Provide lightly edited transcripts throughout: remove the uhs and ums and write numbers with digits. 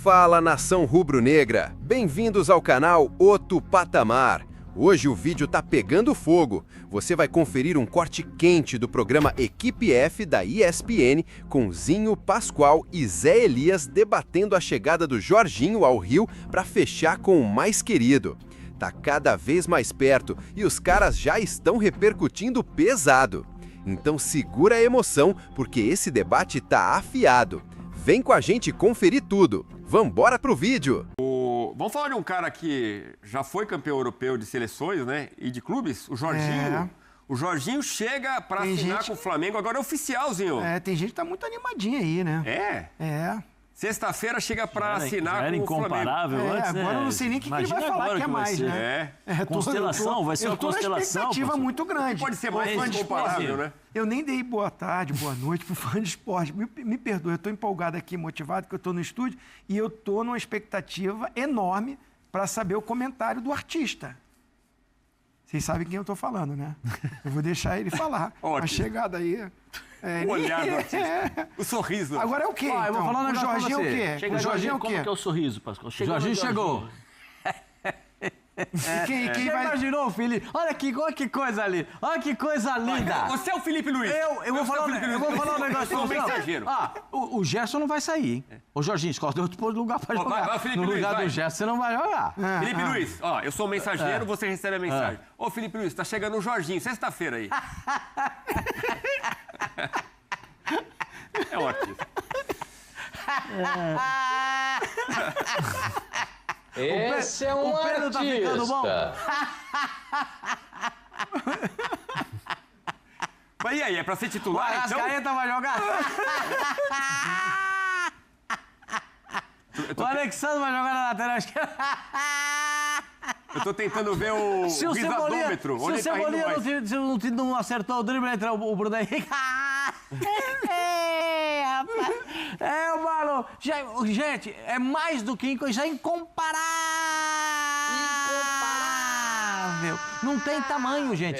Fala, nação rubro-negra! Bem-vindos ao canal Outro Patamar. Hoje o vídeo tá pegando fogo. Você vai conferir um corte quente do programa Equipe F da ESPN com Zinho, Pascoal e Zé Elias debatendo a chegada do Jorginho ao Rio para fechar com o mais querido. Tá cada vez mais perto e os caras já estão repercutindo pesado. Então segura a emoção, porque esse debate tá afiado. Vem com a gente conferir tudo. Vambora pro vídeo! Vamos falar de um cara que já foi campeão europeu de seleções, né? E de clubes, o Jorginho. O Jorginho chega para assinar com o Flamengo, agora é oficialzinho. Tem gente que tá muito animadinha aí, né? Sexta-feira chega para assinar com o Flamengo. Incomparável antes, né? Agora eu não sei nem o que ele vai falar que é mais, né? Constelação, vai ser uma constelação. Expectativa muito grande. Pode ser mais incomparável, né? Eu nem dei boa tarde, boa noite pro fã de esporte. Me perdoe, eu tô empolgado aqui, motivado, que eu tô no estúdio e eu tô numa expectativa enorme para saber o comentário do artista. Vocês sabem quem eu tô falando, né? Eu vou deixar ele falar. A chegada aí... o olhar do artista. O sorriso. Agora é o quê? Eu vou falar um o negócio pra Jorginho você. é o quê? O Jorginho é o quê? Como que é o sorriso, Pascoal? Jorginho chegou. Quem vai... imaginou, Felipe? Olha que coisa ali. Olha que coisa linda. Você é o Felipe Luiz. Eu vou falar um negócio. Eu sou um mensageiro. O Gerson não vai sair, hein? Ô, Jorginho, escolhe outro lugar pra jogar. Vai, Felipe no Luiz, lugar vai. do Gerson, você não vai jogar. Felipe Luiz, eu sou o mensageiro, você recebe a mensagem. Ô, Felipe Luiz, tá chegando o Jorginho, sexta-feira aí. É um artista. Esse é um artista. Tá ficando bom? Mas e aí, é pra ser titular, então? O Arrascaeta vai jogar? O Alexandre vai jogar na lateral esquerda? Eu tô tentando ver o risadômetro. Se o Cebolinha não acertou o drible, entra o Bruno Henrique. Mano. Gente, é mais do que já é incomparável. Não tem tamanho, gente.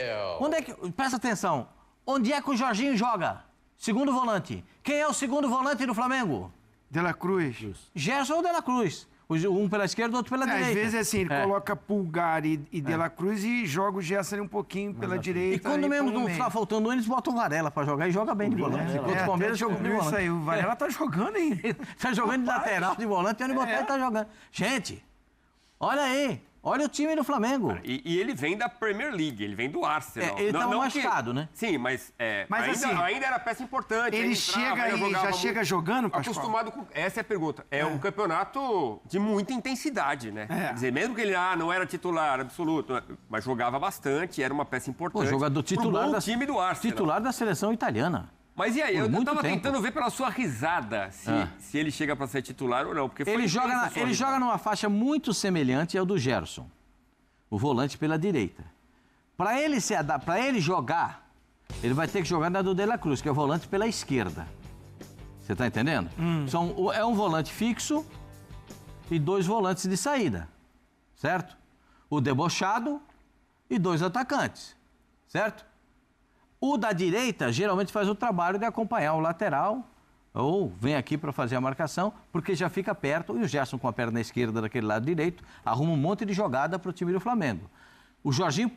Presta atenção. Onde é que o Jorginho joga? Segundo volante. Quem é o segundo volante do Flamengo? De la Cruz. Gerson ou De la Cruz? Um pela esquerda, outro pela direita. Às vezes é assim, ele coloca Pulgar e De la Cruz e joga o Gerson ali um pouquinho pela direita. E quando mesmo não tá faltando eles botam o Varela pra jogar e joga bem de volante. Contra o Palmeiras jogou de volante. Isso aí, o Varela tá jogando, hein? Tá jogando de lateral, de volante, e o Nicotel tá jogando. Gente, olha aí. Olha o time do Flamengo. E ele vem da Premier League, ele vem do Arsenal. Ele tá machucado, né? Sim, mas ainda era peça importante. Ele chega aí, já chega jogando, Pascoal? Acostumado com... Essa é a pergunta. É um campeonato de muita intensidade, né? Quer dizer, mesmo que ele não era titular absoluto, mas jogava bastante, era uma peça importante. Jogador titular do time do Arsenal. Titular da seleção italiana. Mas e aí, eu tava tentando ver pela sua risada se ele chega para ser titular ou não. Porque ele joga numa faixa muito semelhante ao do Gerson, o volante pela direita. Para ele jogar, ele vai ter que jogar na do De la Cruz, que é o volante pela esquerda. Você tá entendendo? É um volante fixo e dois volantes de saída, certo? O debochado e dois atacantes, certo? O da direita geralmente faz o trabalho de acompanhar o lateral ou vem aqui para fazer a marcação, porque já fica perto e o Gerson com a perna esquerda daquele lado direito arruma um monte de jogada para o time do Flamengo. O Jorginho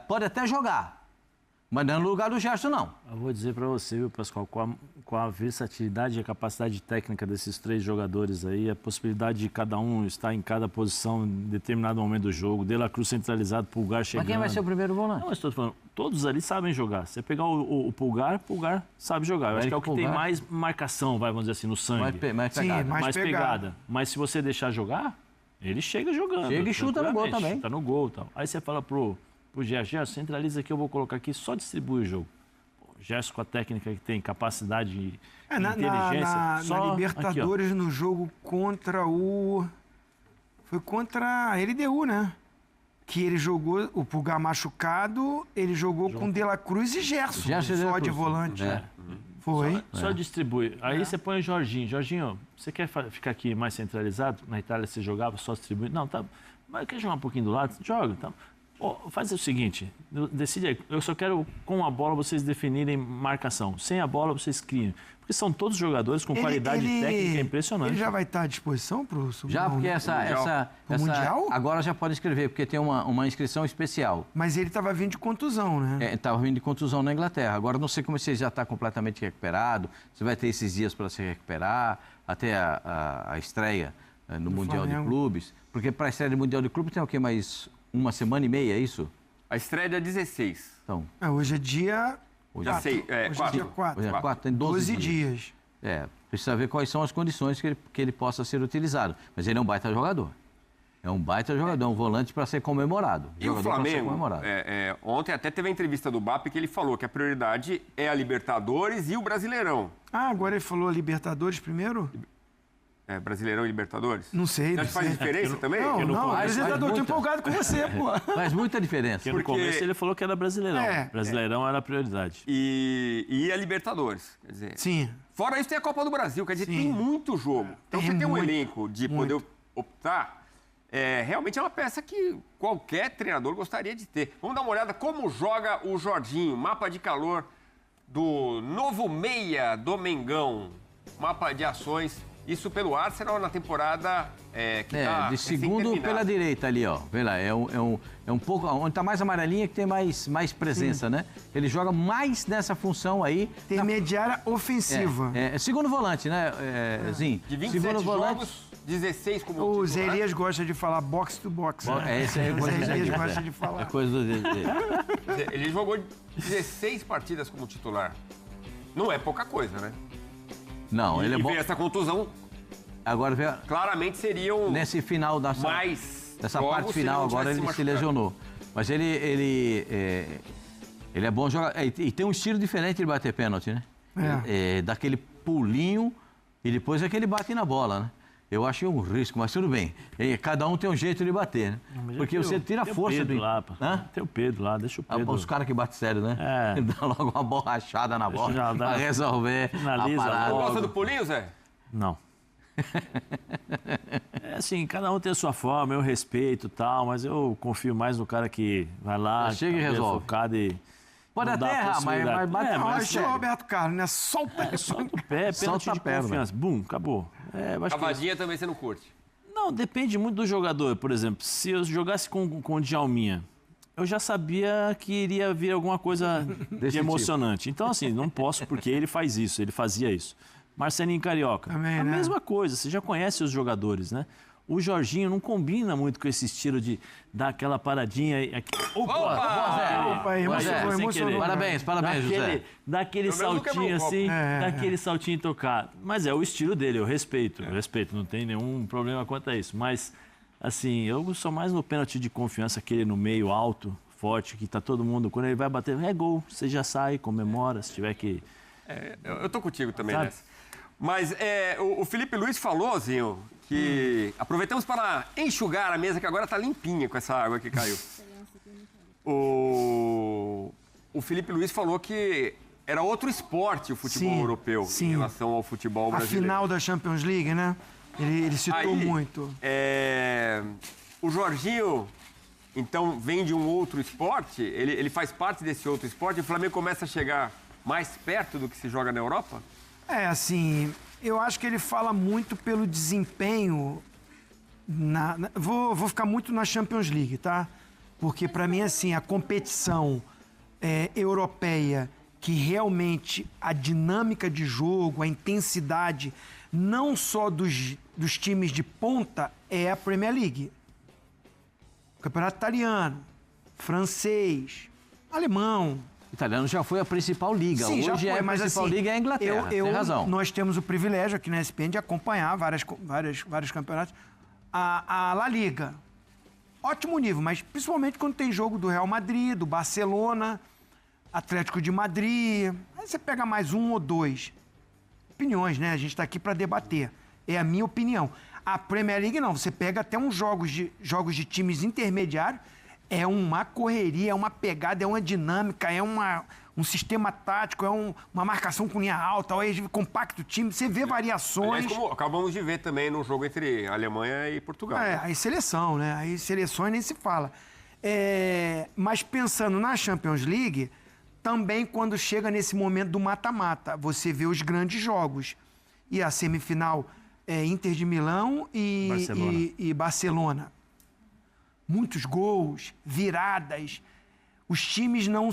pode até jogar, mas não é no lugar do Gerson, não. Eu vou dizer para você, viu, Pascoal, com a versatilidade e a capacidade técnica desses três jogadores aí, a possibilidade de cada um estar em cada posição em determinado momento do jogo, De la Cruz centralizado, Pulgar chegando... Mas quem vai ser o primeiro volante? Não, eu estou falando, todos ali sabem jogar. Você pegar o Pulgar sabe jogar. Eu acho que é o que tem mais marcação, vamos dizer assim, no sangue. Mais pegada. Mais pegada. Mas se você deixar jogar, ele chega jogando. Chega e chuta no gol também. Chuta no gol e tal. Aí você fala pro Gerson, centraliza aqui, eu vou colocar aqui, só distribui o jogo. Gerson com a técnica que tem, capacidade e inteligência. Na Libertadores, aqui, no jogo contra o... Foi contra a LDU, né? Que ele jogou, o Pulgar machucado, ele jogou com De la Cruz e Gerson só de volante. Foi. Só distribui. Aí você põe o Jorginho. Jorginho, você quer ficar aqui mais centralizado? Na Itália você jogava só distribuindo? Não, tá. Mas quer jogar um pouquinho do lado? Joga, então. Faz o seguinte, decide aí, eu só quero com a bola vocês definirem marcação. Sem a bola vocês criam. Porque são todos jogadores com qualidade técnica impressionante. Ele já vai estar à disposição para o Já, porque Mundial? agora já pode escrever, porque tem uma inscrição especial. Mas ele estava vindo de contusão, né? Estava vindo de contusão na Inglaterra. Agora não sei como se ele já está completamente recuperado, você vai ter esses dias para se recuperar, até a estreia no Mundial de Clubes. Porque para a estreia do Mundial de Clubes tem o quê? Mais uma semana e meia, é isso? A estreia é dia 16. Então, Hoje é dia... hoje Já sei, Hoje é dia 4. 4. hoje é 4, tem 12 dias. Precisa ver quais são as condições que ele possa ser utilizado. Mas ele é um baita jogador. É um baita jogador, um volante para ser comemorado. E o Jogador pra ser Flamengo, comemorado. ontem até teve a entrevista do BAP que ele falou que a prioridade é a Libertadores e o Brasileirão. Ah, agora ele falou Libertadores primeiro? Brasileirão e Libertadores? Não sei. Você acha que faz diferença também? Não, começo apresentador, tô muito. empolgado com você, pô. Faz muita diferença. Porque no começo ele falou que era Brasileirão. Brasileirão era a prioridade. E a Libertadores, quer dizer... Sim. Fora isso tem a Copa do Brasil, quer dizer, Sim. tem muito jogo. Então Tem você tem um muito, elenco de poder optar, realmente é uma peça que qualquer treinador gostaria de ter. Vamos dar uma olhada como joga o Jorginho, mapa de calor do novo meia do Mengão, mapa de ações, isso pelo Arsenal na temporada que está de segundo pela direita ali, ó. Vê lá, é um pouco... Onde está mais amarelinha que tem mais presença, né? Ele joga mais nessa função aí. Intermediária ofensiva. Segundo volante, né, Zinho? De 27 segundo jogos, 16 como O titular. Zé Elias gosta de falar box to box. Esse aí é O coisa Zé do Elias Zé. gosta de falar. É coisa dele. Quer dizer, ele jogou 16 partidas como titular. Não é pouca coisa, né? Não, ele é bom. E essa contusão Agora, claramente seriam nesse final dessa jogos parte se final, não agora tivesse ele se machucado. lesionou. Mas ele é bom jogador. E tem um estilo diferente de bater pênalti, né? Daquele pulinho e depois é que ele bate na bola, né? Eu achei um risco, mas tudo bem. Cada um tem um jeito de bater, né? Porque você tira a força do... Tem o Pedro lá, deixa o Pedro. Os caras que batem sério, né? Dá logo uma borrachada na bola já dá. pra resolver Finaliza a parada. Você logo. gosta do pulinho, Zé? Não. Assim, cada um tem a sua forma, eu respeito e tal, mas eu confio mais no cara que vai lá, chega e cabeça resolve. focado e Pode não até dá errar, mas possibilidade. bate Não, mais estilo sério. Roberto Carlos, né? Solta. Solta o pé, pênalti Solta a de perna. confiança. Bum, acabou. Eu acho que Cavadinha também você não curte. não, depende muito do jogador. Por exemplo, se eu jogasse com o Djalminha, eu já sabia que iria vir alguma coisa de emocionante. Então, assim, não posso porque ele faz isso, ele fazia isso. Marcelinho Carioca, Também, a né? mesma coisa, você já conhece os jogadores, né? O Jorginho não combina muito com esse estilo de dar aquela paradinha e aqui. Opa, emocionou. Parabéns, José. Dá aquele Pelo menos não saltinho quebrou o assim, copo. dá aquele saltinho tocado. Mas é o estilo dele, eu respeito, não tem nenhum problema quanto a isso. Mas, assim, eu sou mais no pênalti de confiança, aquele no meio alto, forte, que tá todo mundo, quando ele vai bater, é gol, você já sai, comemora, se tiver que... Eu tô contigo também Sabe? nessa. Mas o Felipe Luiz falou, Zinho, que aproveitamos para enxugar a mesa, que agora tá limpinha com essa água que caiu. O Felipe Luiz falou que era outro esporte o futebol europeu em relação ao futebol A brasileiro. final da Champions League, né? Ele citou Aí, muito. O Jorginho, então, vem de um outro esporte, ele faz parte desse outro esporte, e o Flamengo começa a chegar mais perto do que se joga na Europa? Assim, eu acho que ele fala muito pelo desempenho. Vou ficar muito na Champions League, tá? Porque, para mim, assim, a competição europeia, que realmente a dinâmica de jogo, a intensidade, não só dos times de ponta, é a Premier League. Campeonato italiano, francês, alemão. Italiano já foi a principal liga. Sim, Hoje a principal liga é a Inglaterra. Tem razão. Nós temos o privilégio aqui na ESPN de acompanhar vários campeonatos. A La Liga, ótimo nível, mas principalmente quando tem jogo do Real Madrid, do Barcelona, Atlético de Madrid. Aí você pega mais um ou dois. Opiniões, né? A gente está aqui para debater. É a minha opinião. A Premier League não. Você pega até uns jogos de times intermediários. É uma correria, é uma pegada, é uma dinâmica, é um sistema tático, é uma marcação com linha alta, é compacto time, você vê variações. Aliás, como acabamos de ver também no jogo entre Alemanha e Portugal. Aí seleção, né? Aí seleções nem se fala. Mas pensando na Champions League, também quando chega nesse momento do mata-mata, você vê os grandes jogos. E a semifinal é Inter de Milão e Barcelona. Muitos gols, viradas. Os times não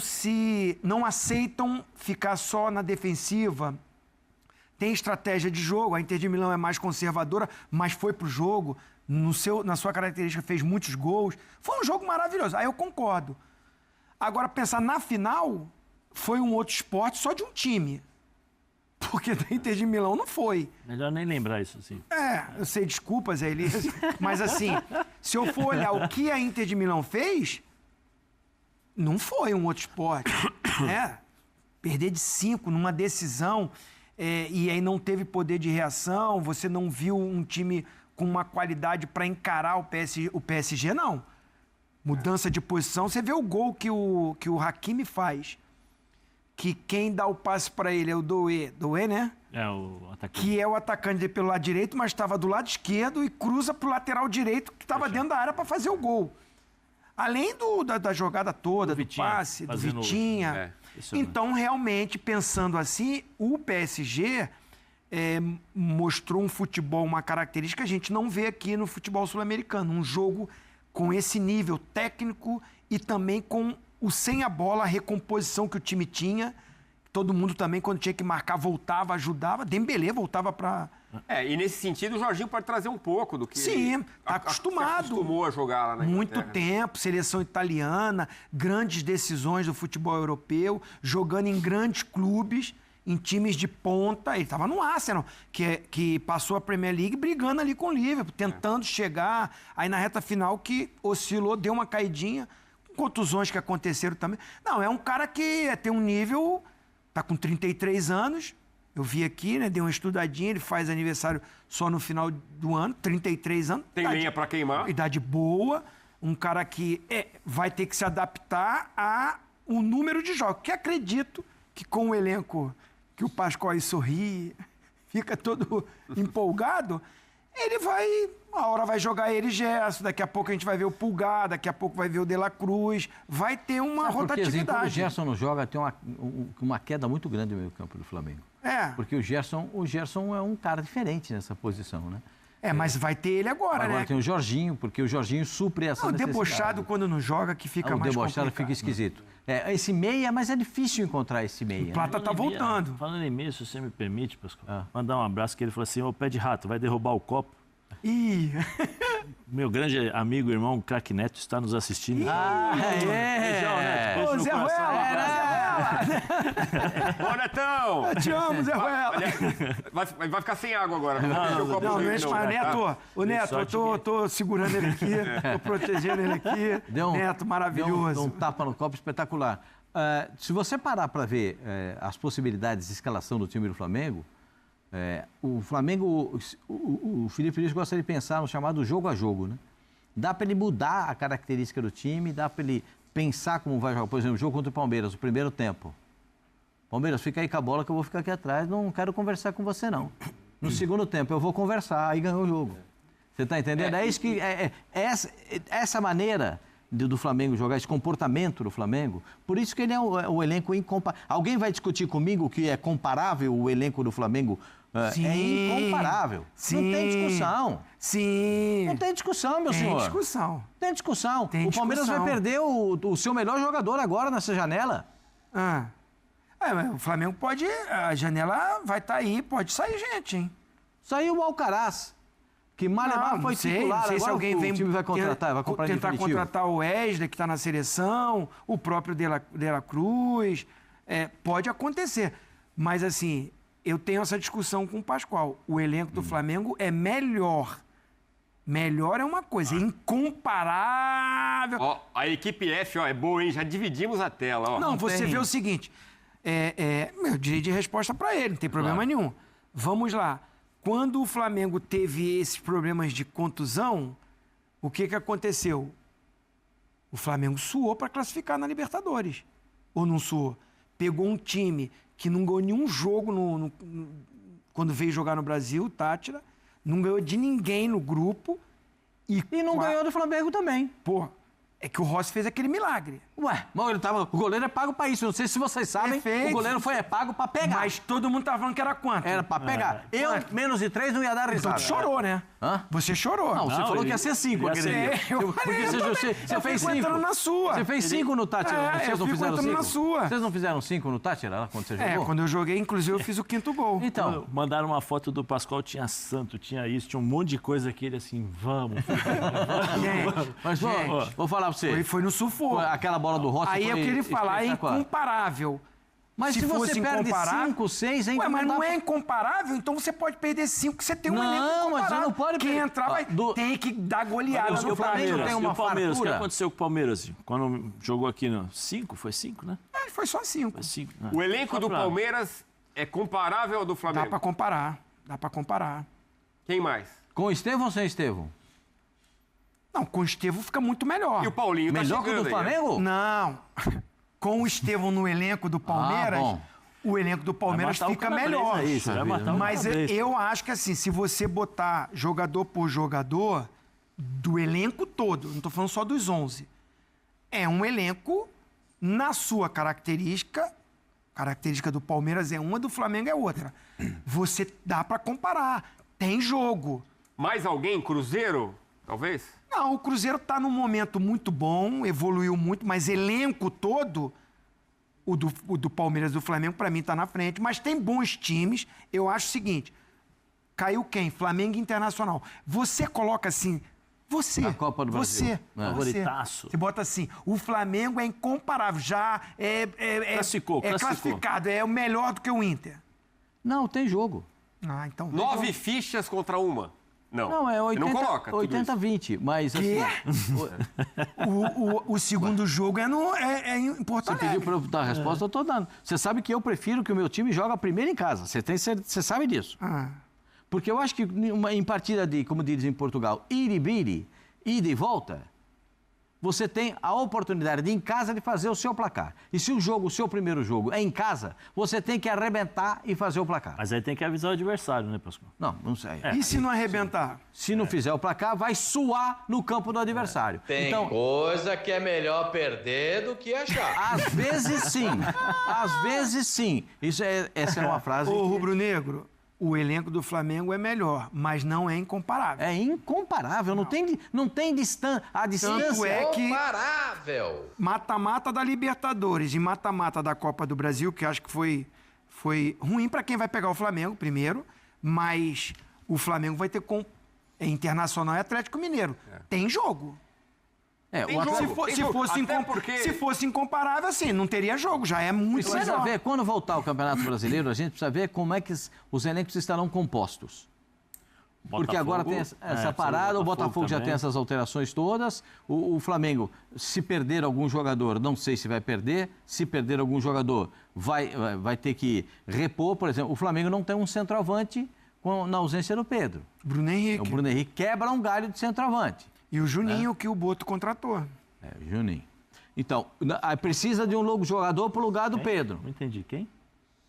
aceitam ficar só na defensiva. Tem estratégia de jogo. A Inter de Milão é mais conservadora, mas foi pro jogo. Na sua característica, fez muitos gols. Foi um jogo maravilhoso. Aí eu concordo. Agora, pensar na final, foi um outro esporte só de um time. Porque da Inter de Milão não foi. Melhor nem lembrar isso, assim. Eu sei, desculpa, Zé Elias. Mas assim, se eu for olhar o que a Inter de Milão fez, não foi um outro esporte. Né? Perder de 5 numa decisão, e aí não teve poder de reação, você não viu um time com uma qualidade para encarar o PSG, não. Mudança de posição, você vê o gol que o Hakimi faz. Que quem dá o passe para ele é o Doué, né? É o atacante. Que é o atacante dele pelo lado direito, mas estava do lado esquerdo e cruza para o lateral direito, que estava dentro da área para fazer o gol. Além da jogada toda, do passe, do Vitinha. Então, realmente, pensando assim, o PSG mostrou um futebol, uma característica que a gente não vê aqui no futebol sul-americano. Um jogo com esse nível técnico e também com o sem a bola, a recomposição que o time tinha. Todo mundo também, quando tinha que marcar, voltava, ajudava. Dembélé voltava para... E nesse sentido, o Jorginho pode trazer um pouco do que... Sim, tá acostumado. Acostumou a jogar lá na Muito tempo, seleção italiana, grandes decisões do futebol europeu, jogando em grandes clubes, em times de ponta. Ele estava no Arsenal, que passou a Premier League brigando ali com o Liverpool, tentando chegar. Aí na reta final que oscilou, deu uma caidinha, contusões que aconteceram também. Não, é um cara que tem um nível... Tá com 33 anos, eu vi aqui, né? Dei uma estudadinha, ele faz aniversário só no final do ano, 33 anos. Tem lenha para queimar. Idade boa, um cara que vai ter que se adaptar ao número de jogos. Que acredito que com o elenco que o Pascoal aí sorri, fica todo empolgado, ele vai... Uma hora vai jogar ele Gerson, daqui a pouco a gente vai ver o Pulgar, daqui a pouco vai ver o De La Cruz, vai ter uma rotatividade. Quando o Gerson não joga, tem uma queda muito grande no meio campo do Flamengo. Porque o Gerson é um cara diferente nessa posição, né? Mas vai ter ele agora, né? Agora tem o Jorginho, porque o Jorginho supre essa necessidade. O debochado, quando não joga, que fica mais complicado. O debochado fica esquisito. Esse meia, mas é difícil encontrar esse meia. O Plata tá voltando. Falando em meia, se você me permite, Pascoal, mandar um abraço, que ele falou assim, ô pé de rato, vai derrubar o copo. Ih! Meu grande amigo e irmão Craque Neto está nos assistindo. Ô, Zé Ruela! Ô, Netão! Eu te amo, Zé Ruela! Vai ficar sem água agora. Não enche mais. Neto, o Neto, eu tô segurando ele aqui, tô protegendo ele aqui. Neto, maravilhoso. Deu um tapa no copo espetacular. Se você parar para ver as possibilidades de escalação do time do Flamengo, o Flamengo, o Felipe Luiz gosta de pensar no chamado jogo a jogo, né? Dá para ele mudar a característica do time, dá para ele pensar como vai jogar. Por exemplo, o jogo contra o Palmeiras, o primeiro tempo. Palmeiras, fica aí com a bola que eu vou ficar aqui atrás, não quero conversar com você, não. No segundo tempo, eu vou conversar, aí ganhou o jogo. Você está entendendo? É isso que... essa maneira do Flamengo jogar, esse comportamento do Flamengo, por isso que ele é o elenco incomparável. Alguém vai discutir comigo que é comparável o elenco do Flamengo? Sim, é incomparável. Sim, não tem discussão. Sim. Não tem discussão, meu senhor. Tem discussão. Tem discussão. Tem o Palmeiras discussão. vai perder o seu melhor jogador agora nessa janela. Mas o Flamengo pode... A janela vai estar aí, pode sair gente, hein? Saiu o Alcaraz, que Malemar foi titular. Não sei se agora alguém vem... O time vai contratar, vai comprar tentar definitivo. contratar o Wesley, que está na seleção, o próprio De La Cruz. Pode acontecer. Mas, assim... Eu tenho essa discussão com o Pascoal. O elenco do Flamengo é melhor. Melhor é uma coisa, incomparável. A equipe F, é boa, hein? Já dividimos a tela, Não, você vê o seguinte, meu direito de resposta para ele, não tem problema nenhum. Vamos lá. Quando o Flamengo teve esses problemas de contusão, o que aconteceu? O Flamengo suou para classificar na Libertadores. Ou não suou? Pegou um time que não ganhou nenhum jogo quando veio jogar no Brasil, Tátira, não ganhou de ninguém no grupo. E não ganhou do Flamengo também. Pô, é que o Rossi fez aquele milagre. Ué, mas o goleiro é pago pra isso. Não sei se vocês sabem, Perfeito. o goleiro foi pago pra pegar. Mas todo mundo tá falando que era quanto? Era pra pegar. Eu, menos de 3, não ia dar Então risada. tu chorou, né? Hã? Você chorou. Não, você Não, falou que ele- ia ser 5 ia aquele ser- dia. Eu Porque falei, você eu fez fico 5. entrando na sua. Você fez 5 no Tátira. Vocês eu não fico fizeram entrando 5? na sua. Vocês não fizeram 5 no Tátira lá quando você jogou? Quando eu joguei, inclusive, eu fiz o 5º gol. Então, Mandaram uma foto do Pascoal, tinha santo, tinha isso, tinha um monte de coisa que ele assim, vamos. Gente, mas vou falar pra você. foi no sufoco. Aquela bola do Rossi Aí foi eu queria falar, é espetacular. incomparável. Mas se você fosse perde incomparável- 5, 6, ainda Ué, mas dá não pra- é incomparável, então você pode perder 5, que você tem um Não, elenco mas você incomparável. não pode Quem perder. entrar vai, tem que dar goleada E no o Flamengo. Palmeiras, tem e uma o Palmeiras, o que fartura. aconteceu com o Palmeiras? Quando jogou aqui no 5, foi 5, né? Foi só 5. Foi 5. O elenco do Palmeiras é comparável ao do Dá Flamengo? pra comparar. Dá pra comparar. Quem mais? Com o Estevão ou sem Estevão? Não, com o Estevão fica muito melhor. E o Paulinho Melhor tá que o chegando do aí, né? Flamengo? Não. Com o Estevão no elenco do Palmeiras, bom. o elenco do Palmeiras Vai matar o fica calabresa melhor. aí, você vai matar o Mas calabresa. eu acho que assim, se você botar jogador por jogador, do elenco todo, não tô falando só dos 11, é um elenco na sua característica do Palmeiras é uma, do Flamengo é outra. Você dá pra comparar. Tem jogo. Mais alguém? Cruzeiro? Talvez? Não, o Cruzeiro tá num momento muito bom, evoluiu muito, mas elenco todo, o do Palmeiras e do Flamengo, pra mim, tá na frente. Mas tem bons times. Eu acho o seguinte, caiu quem? Flamengo e Internacional. Você coloca assim, você. Na Copa do Brasil. Você. É. Favoritaço. Você bota assim, o Flamengo é incomparável, já Classificou. classificado, é o melhor do que o Inter. Não, tem jogo. Ah, então... 9 fichas contra uma? Não. Não, é 80, Não coloca tudo isso. 80-20, mas Quê? assim... O segundo jogo é em Porto Você Alegre. pediu para eu dar a resposta, eu tô dando. Você sabe que eu prefiro que o meu time jogue primeiro em casa. Você sabe disso. Ah. Porque eu acho que em partida de, como diz em Portugal, ida e volta, você tem a oportunidade de, em casa, de fazer o seu placar. E se o seu primeiro jogo é em casa, você tem que arrebentar e fazer o placar. Mas aí tem que avisar o adversário, né, Pascoal? Não sei. E se não arrebentar? Se não fizer o placar, vai suar no campo do adversário. Tem Então, coisa que é melhor perder do que achar. às vezes sim. Às vezes sim. Essa é uma frase... Ô, Rubro Negro, o elenco do Flamengo é melhor, mas não é incomparável. É incomparável, não tem distância. A distância Tanto é que Comparável. mata-mata da Libertadores e mata-mata da Copa do Brasil, que acho que foi ruim para quem vai pegar o Flamengo primeiro, mas o Flamengo vai ter Internacional e Atlético Mineiro. Tem jogo. Tem o jogo. Atlético- Se fosse incomparável, assim, não teria jogo, já é muito Precisa melhor. ver, quando voltar o Campeonato Brasileiro, a gente precisa ver como é que os elencos estarão compostos. Porque agora tem essa parada, o Botafogo já tem essas alterações todas. O Flamengo, se perder algum jogador, não sei se vai perder. Se perder algum jogador, vai ter que repor. Por exemplo, o Flamengo não tem um centroavante na ausência do Pedro. Bruno Henrique. O Bruno Henrique quebra um galho de centroavante. E o Juninho, que o Boto contratou. Juninho. Então, precisa de um jogador para o lugar do Pedro. Não entendi. Quem?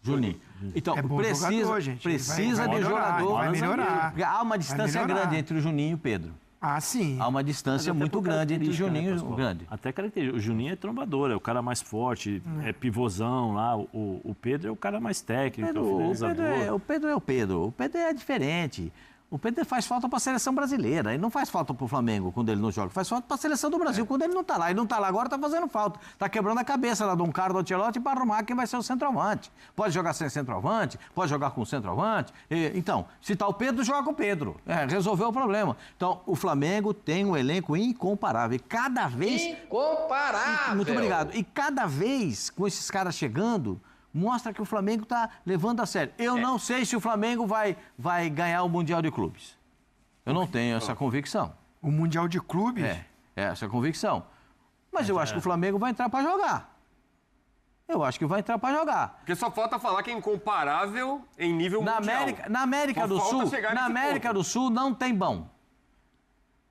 Juninho. Então, É bom precisa, jogador, gente. Ele precisa vai de melhorar, jogador. vai melhorar. Porque há uma distância melhorar. grande entre o Juninho e o Pedro. Ah, sim. Há uma distância muito grande entre o Juninho e o grande. Até característica. O Juninho é trombador, é o cara mais forte, é pivôzão lá. O Pedro é o cara mais técnico, é o finalizador. O Pedro é o Pedro. O Pedro é diferente. O Pedro faz falta para a seleção brasileira. Ele não faz falta para o Flamengo quando ele não joga. Faz falta para a seleção do Brasil quando ele não está lá. Ele não está lá agora, está fazendo falta. Está quebrando a cabeça lá de um Carlo Ancelotti para arrumar quem vai ser o centroavante. Pode jogar sem centroavante, pode jogar com centroavante. Então, se está o Pedro, joga com o Pedro. Resolveu o problema. Então, o Flamengo tem um elenco incomparável. E cada vez... Incomparável. Muito obrigado. E cada vez, com esses caras chegando, mostra que o Flamengo está levando a sério. Eu não sei se o Flamengo vai ganhar o Mundial de Clubes. Eu não tenho essa convicção. O Mundial de Clubes? Essa convicção. Mas eu acho que o Flamengo vai entrar para jogar. Eu acho que vai entrar para jogar. Porque só falta falar que é incomparável em nível mundial. Na América do Só falta Sul, chegar na nesse América ponto. do Sul não tem bom.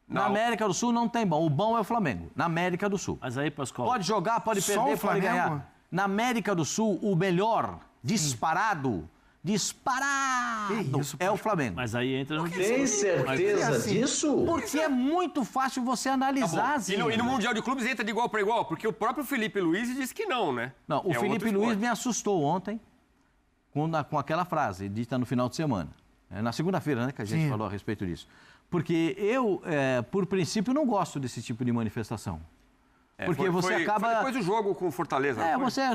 Na Não. América do Sul não tem bom. O bom é o Flamengo. Na América do Sul. Mas aí, Pascoal... Pode jogar, pode Só perder, o pode Flamengo? ganhar. Na América do Sul, o melhor, disparado, disparado Que isso, é o Flamengo. Mas aí entra no... Tem certeza disso? Porque é muito fácil você analisar, E no Mundial de Clubes entra de igual para igual, porque o próprio Felipe Luiz disse que não, né? Não, o É Felipe outro Luiz esporte. me assustou ontem com aquela frase dita no final de semana. Na segunda-feira, né, que a gente falou a respeito disso. Porque eu, por princípio, não gosto desse tipo de manifestação. Porque você acaba... Foi depois do jogo com o Fortaleza.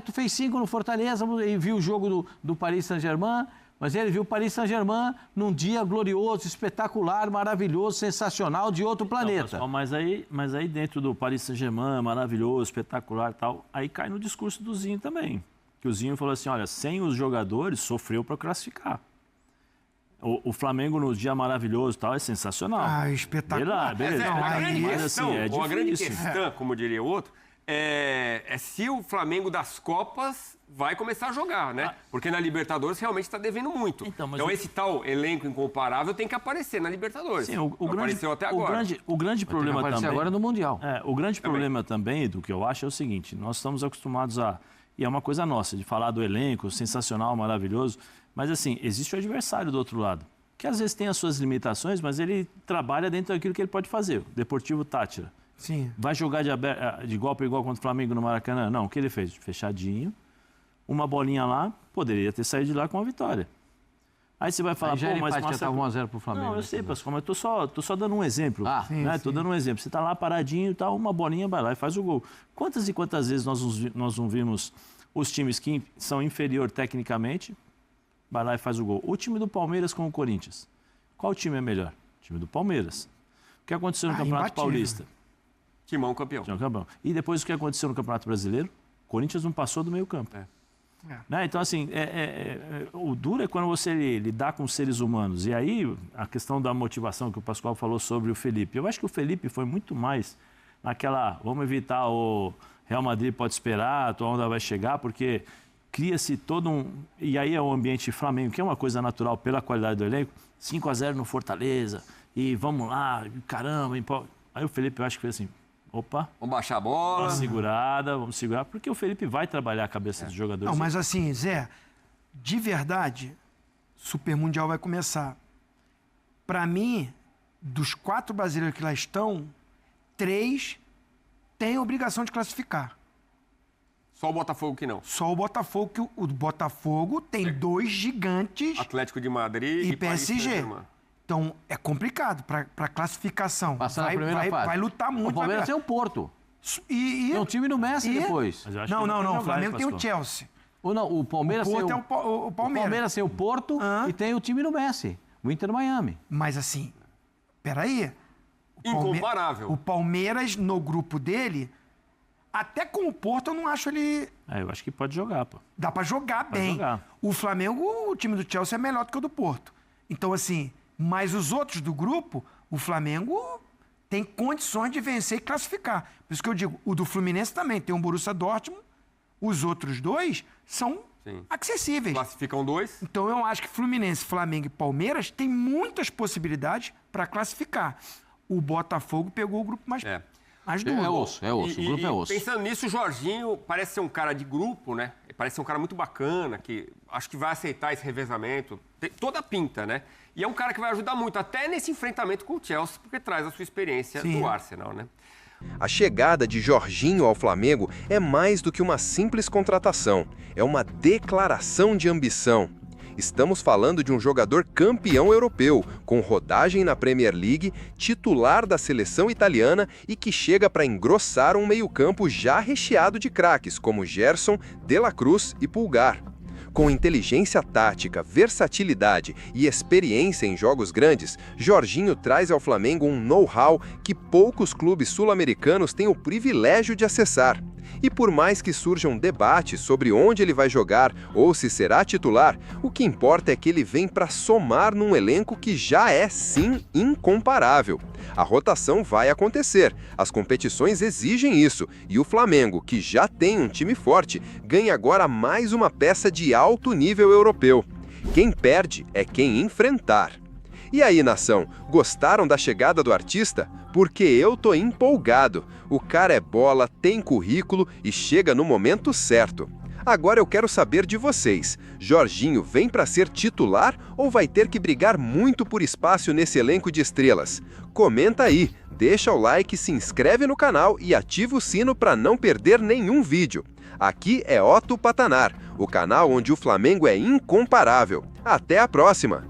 Tu fez 5 no Fortaleza e viu o jogo do Paris Saint-Germain, mas ele viu o Paris Saint-Germain num dia glorioso, espetacular, maravilhoso, sensacional, de outro planeta. Pessoal, mas aí dentro do Paris Saint-Germain, maravilhoso, espetacular e tal, aí cai no discurso do Zinho também. Que o Zinho falou assim, olha, sem os jogadores, sofreu para classificar. O Flamengo no dia maravilhoso e tal é sensacional. Ah, espetacular. Beleza. A grande questão, como diria o outro, é se o Flamengo das Copas vai começar a jogar, né? Porque na Libertadores realmente está devendo muito. Então esse tal elenco incomparável tem que aparecer na Libertadores. Sim, apareceu até agora. O grande problema também... agora no Mundial. O grande problema também, do que eu acho, é o seguinte, nós estamos acostumados a... E é uma coisa nossa, de falar do elenco sensacional, maravilhoso, mas assim, existe o adversário do outro lado, que às vezes tem as suas limitações, mas ele trabalha dentro daquilo que ele pode fazer. O Deportivo Táchira. Sim. Vai jogar de igual para igual contra o Flamengo no Maracanã? Não, o que ele fez? Fechadinho, uma bolinha lá, poderia ter saído de lá com a vitória. Aí você vai falar, já mas... já estava 1-0 pro Flamengo. Não, eu sei, Pascoal, mas tô só dando um exemplo. Tô dando um exemplo. Você tá lá paradinho e tal, uma bolinha vai lá e faz o gol. Quantas e quantas vezes nós não vimos os times que são inferior tecnicamente, vai lá e faz o gol? O time do Palmeiras com o Corinthians. Qual time é melhor? O time do Palmeiras. O que aconteceu no Campeonato imbatível. Paulista? Timão campeão. E depois o que aconteceu no Campeonato Brasileiro? O Corinthians não passou do meio campo. Né? Então, assim, o duro é quando você lidar com seres humanos. E aí, a questão da motivação que o Pascoal falou sobre o Felipe. Eu acho que o Felipe foi muito mais naquela, vamos evitar o Real Madrid pode esperar, a tua onda vai chegar, porque cria-se todo um... E aí é o ambiente Flamengo, que é uma coisa natural pela qualidade do elenco, 5-0 no Fortaleza, e vamos lá, caramba. Aí o Felipe, eu acho que fez assim, opa... Vamos baixar a bola. Vamos segurar, porque o Felipe vai trabalhar a cabeça dos jogadores. Não, mas assim, Zé, de verdade, Super Mundial vai começar. Para mim, dos 4 brasileiros que lá estão, 3 têm a obrigação de classificar. Só o Botafogo que não. Só o Botafogo, que o Botafogo tem 2 gigantes Atlético de Madrid e PSG. Então, é complicado para classificação. Passar na primeira fase. Vai lutar muito. O Palmeiras tem o Porto. Tem um time no Messi depois. Mas eu acho que Não. vai O jogar, Flamengo tem o Pascoal. Chelsea. O Palmeiras O Porto tem é o Palmeiras. O Palmeiras tem o Porto e tem o time no Messi. O Inter Miami. Mas assim, peraí. Incomparável. O Palmeiras, no grupo dele, até com o Porto, eu não acho ele... Eu acho que pode jogar, pô. Dá pra jogar bem. jogar. O Flamengo, o time do Chelsea é melhor do que o do Porto. Então, assim, mas os outros do grupo, o Flamengo tem condições de vencer e classificar. Por isso que eu digo, o do Fluminense também tem o Borussia Dortmund, os outros 2 são acessíveis. Classificam 2. Então, eu acho que Fluminense, Flamengo e Palmeiras têm muitas possibilidades para classificar. O Botafogo pegou o grupo mais duro. É osso. O grupo é osso. Pensando nisso, o Jorginho parece ser um cara de grupo, né? Parece ser um cara muito bacana, que acho que vai aceitar esse revezamento. Tem toda a pinta, né? E é um cara que vai ajudar muito, até nesse enfrentamento com o Chelsea, porque traz a sua experiência do Arsenal, né? A chegada de Jorginho ao Flamengo é mais do que uma simples contratação. É uma declaração de ambição. Estamos falando de um jogador campeão europeu, com rodagem na Premier League, titular da seleção italiana e que chega para engrossar um meio-campo já recheado de craques como Gerson, De La Cruz e Pulgar. Com inteligência tática, versatilidade e experiência em jogos grandes, Jorginho traz ao Flamengo um know-how que poucos clubes sul-americanos têm o privilégio de acessar. E por mais que surjam debates sobre onde ele vai jogar ou se será titular, o que importa é que ele vem para somar num elenco que já é, sim, incomparável. A rotação vai acontecer, as competições exigem isso, e o Flamengo, que já tem um time forte, ganha agora mais uma peça de alto nível europeu. Quem perde é quem enfrentar. E aí, nação, gostaram da chegada do artista? Porque eu tô empolgado. O cara é bola, tem currículo e chega no momento certo. Agora eu quero saber de vocês. Jorginho vem para ser titular ou vai ter que brigar muito por espaço nesse elenco de estrelas? Comenta aí, deixa o like, se inscreve no canal e ativa o sino para não perder nenhum vídeo. Aqui é Otto Patanar, o canal onde o Flamengo é incomparável. Até a próxima!